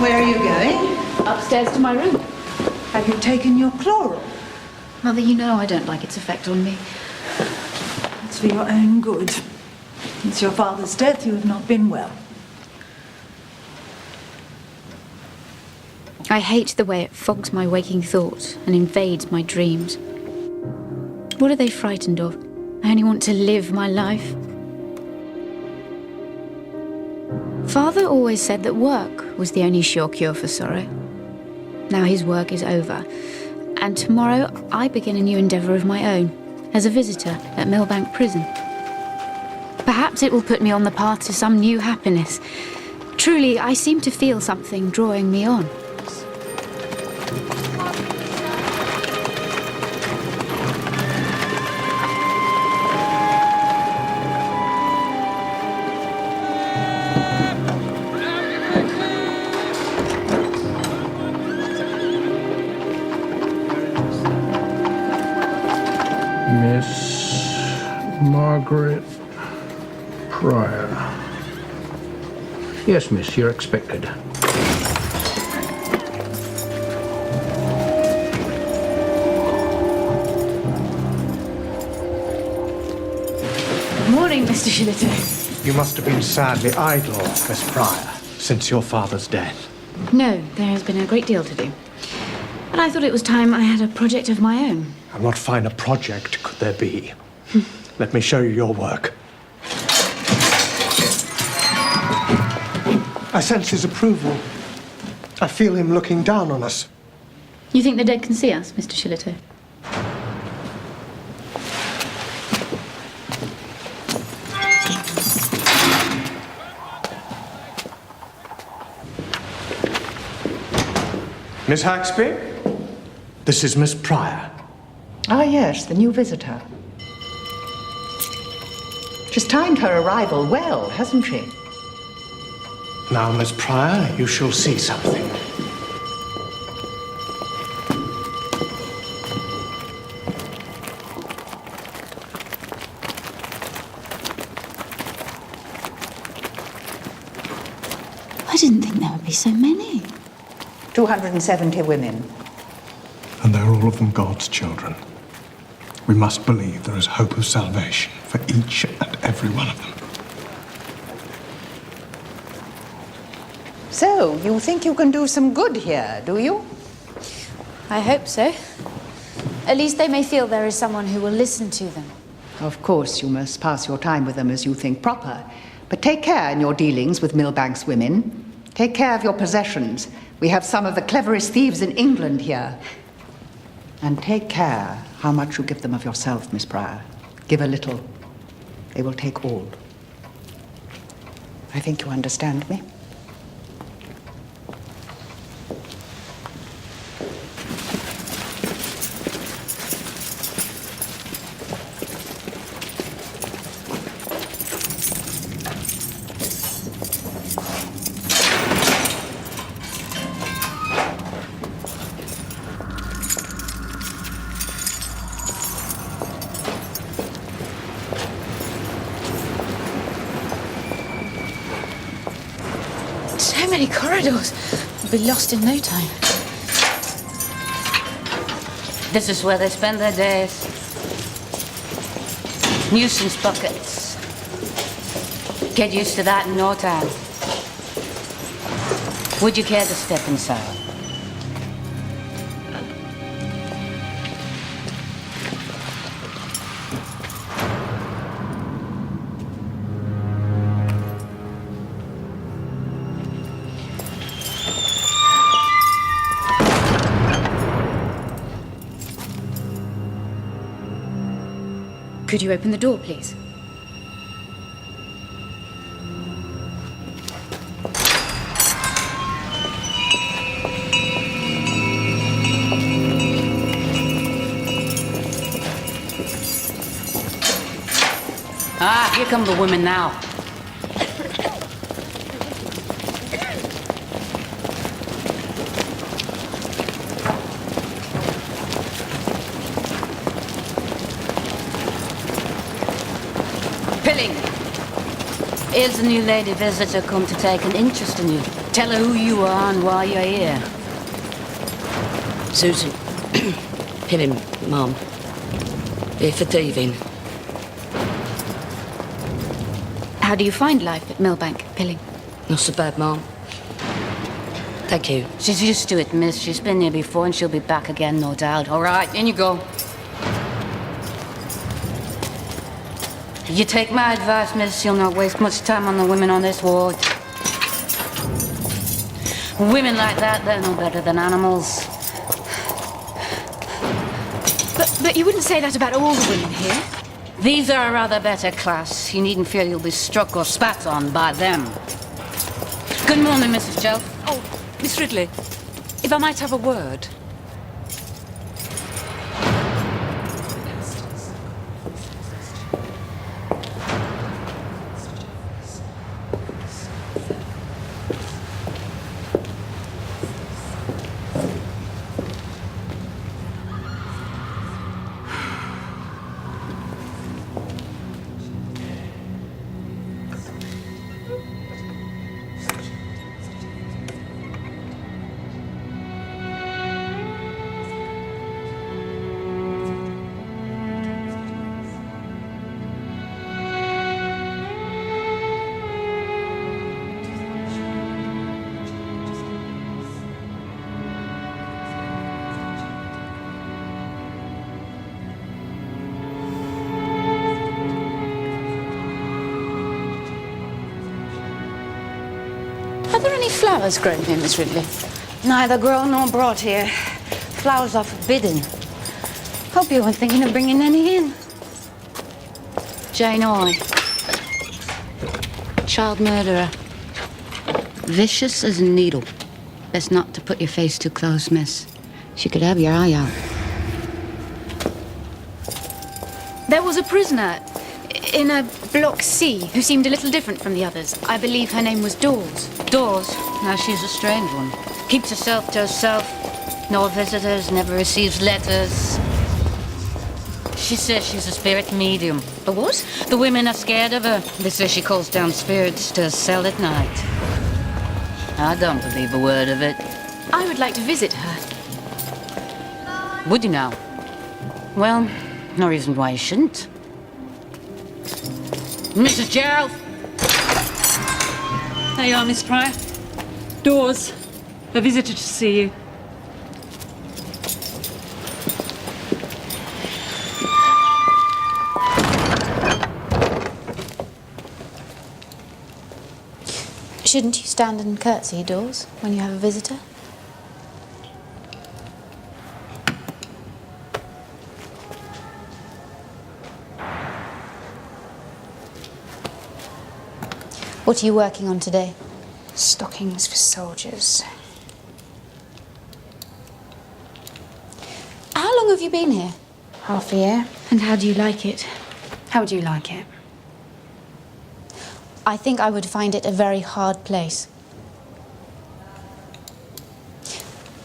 Where are you going? Upstairs to my room. Have you taken your chloral? Mother, you know I don't like its effect on me. It's for your own good. Since your father's death, you have not been well. I hate the way it fogs my waking thoughts and invades my dreams. What are they frightened of? I only want to live my life. Father always said that work was the only sure cure for sorrow. Now his work is over, and tomorrow I begin a new endeavour of my own, as a visitor at Millbank Prison. Perhaps it will put me on the path to some new happiness. Truly, I seem to feel something drawing me on. Miss Margaret Pryor. Yes, miss, you're expected. Good morning, Mr. Shillito. You must have been sadly idle, Miss Pryor, since your father's death. No, there has been a great deal to do. But I thought it was time I had a project of my own. And what finer project could there be? Let me show you your work. I sense his approval. I feel him looking down on us. You think the dead can see us, Mr. Shillito? Miss Haxby, this is Miss Pryor. Ah, yes, the new visitor. She's timed her arrival well, hasn't she? Now, Miss Pryor, you shall see something. I didn't think there would be so many. 270 women. And they're all of them God's children. We must believe there is hope of salvation for each and every one of them. So, you think you can do some good here, do you? I hope so. At least they may feel there is someone who will listen to them. Of course, you must pass your time with them as you think proper. But take care in your dealings with Millbank's women. Take care of your possessions. We have some of the cleverest thieves in England here. And take care how much you give them of yourself, Miss Pryor. Give a little. They will take all. I think you understand me. So many corridors. I'll be lost in no time. This is where they spend their days. Nuisance buckets. Get used to that in no time. Would you care to step inside? Could you open the door, please? Ah, here come the women now. Pilling. Here's a new lady visitor come to take an interest in you. Tell her who you are and why you're here. Susan. Pilling, Mum. Here for thieving. How do you find life at Millbank, Pilling? Not so bad, Mum. Thank you. She's used to it, miss. She's been here before and she'll be back again, no doubt. All right, in you go. You take my advice, miss. You'll not waste much time on the women on this ward. Women like that, they're no better than animals. But you wouldn't say that about all the women here. These are a rather better class. You needn't fear you'll be struck or spat on by them. Good morning, Mrs. Jelf. Oh, Miss Ridley, if I might have a word. Are there any flowers grown here, Miss Ridley? Neither grown nor brought here. Flowers are forbidden. Hope you weren't thinking of bringing any in. Jane Oy. Child murderer. Vicious as a needle. Best not to put your face too close, miss. She could have your eye out. There was a prisoner in a Block C who seemed a little different from the others. I believe her name was Dawes. Dawes? Now she's a strange one. Keeps herself to herself. No visitors, never receives letters. She says she's a spirit medium. A what? The women are scared of her. They say she calls down spirits to her cell at night. I don't believe a word of it. I would like to visit her. Would you now? Well, no reason why you shouldn't. Mrs. Gerald! There you are, Miss Pryor. Dawes, a visitor to see you. Shouldn't you stand and curtsy, Dawes, when you have a visitor? What are you working on today? Stockings for soldiers. How long have you been here? Half a year. And how do you like it? How would you like it? I think I would find it a very hard place.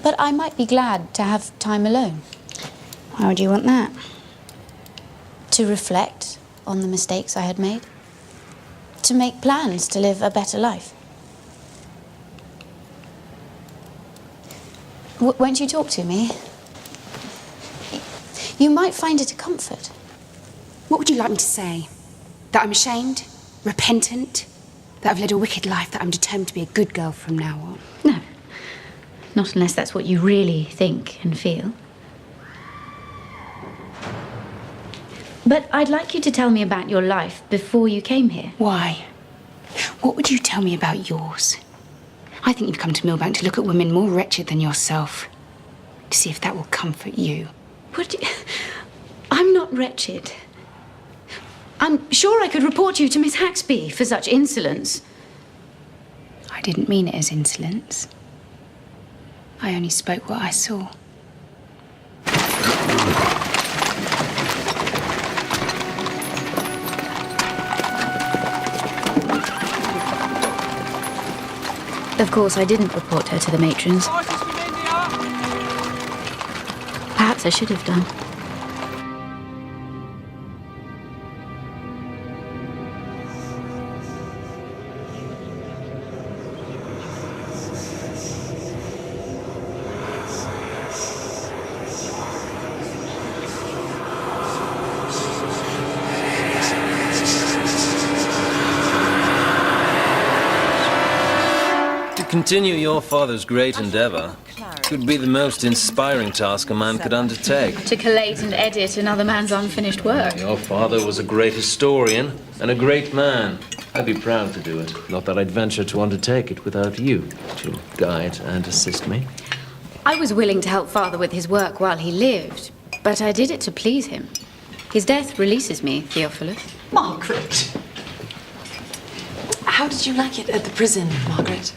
But I might be glad to have time alone. Why would you want that? To reflect on the mistakes I had made. To make plans to live a better life. Won't you talk to me? You might find it a comfort. What would you like me to say? That I'm ashamed? Repentant? That I've led a wicked life, that I'm determined to be a good girl from now on? No. Not unless that's what you really think and feel. But I'd like you to tell me about your life before you came here. Why? What would you tell me about yours? I think you've come to Millbank to look at women more wretched than yourself. To see if that will comfort you. I'm not wretched. I'm sure I could report you to Miss Haxby for such insolence. I didn't mean it as insolence. I only spoke what I saw. Of course, I didn't report her to the matrons. Perhaps I should have done. continue your father's great endeavor could be the most inspiring task a man could undertake. To collate and edit another man's unfinished work. Your father was a great historian and a great man. I'd be proud to do it. Not that I'd venture to undertake it without you to guide and assist me. I was willing to help Father with his work while he lived, but I did it to please him. His death releases me, Theophilus. Margaret! How did you like it at the prison, Margaret?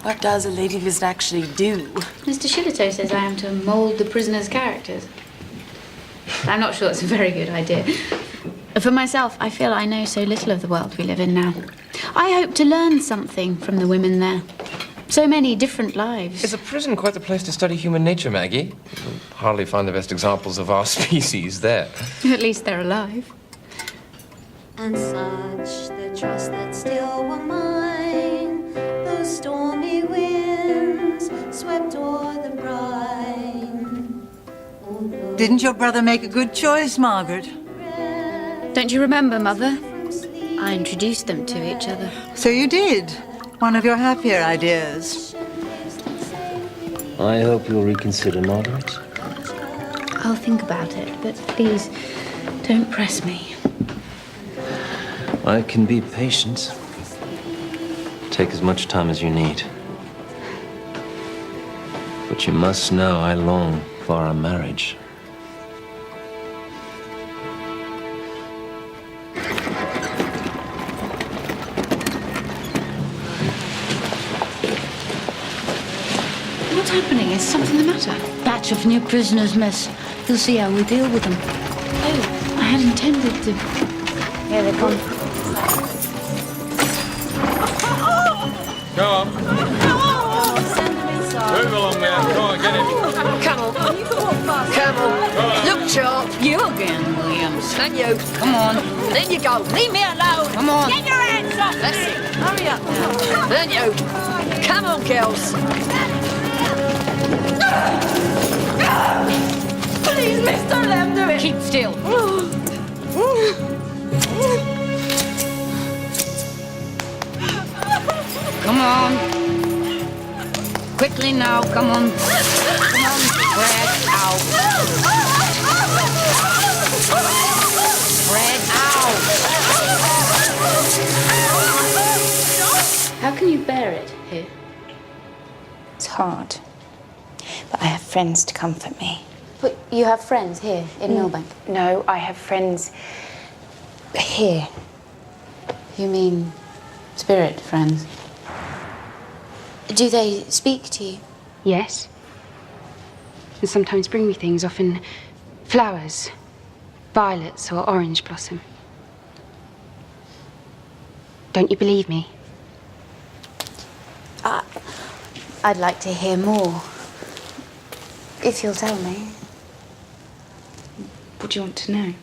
What does a lady visit actually do? Mr. Shillito says I am to mould the prisoners' characters. I'm not sure it's a very good idea. For myself, I feel I know so little of the world we live in now. I hope to learn something from the women there. So many different lives. Is a prison quite the place to study human nature, Maggie? You'll hardly find the best examples of our species there. At least they're alive. And such the trust that still were mine, those stormy winds swept o'er the brine. Didn't your brother make a good choice, Margaret? Don't you remember, Mother? I introduced them to each other. So you did. One of your happier ideas. I hope you'll reconsider, Margaret. I'll think about it, but please, don't press me. I can be patient. Take as much time as you need. But you must know I long for our marriage. What's happening? Is something the matter? Batch of new prisoners, miss. You'll see how we deal with them. Oh, I had intended to. Here they come. Go on. Move along there. Go on, get him. Camel. Camel. Look sharp. You again, Williams. And you. Come on. Then you go. Leave me alone. Come on. Get your hands up. That's it. Hurry up now. Then you. Come on, girls. Please, mister, let him do it. Keep still. Come on. Quickly now, come on. Come on, spread out. Spread out. How can you bear it here? It's hard. But I have friends to comfort me. But you have friends here in Millbank? No, I have friends here. You mean spirit friends? Do they speak to you? Yes. And sometimes bring me things, often flowers, violets or orange blossom. Don't you believe me? I'd like to hear more. If you'll tell me. What do you want to know?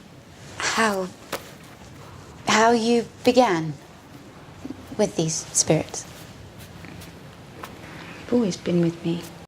How you began with these spirits. You've always been with me.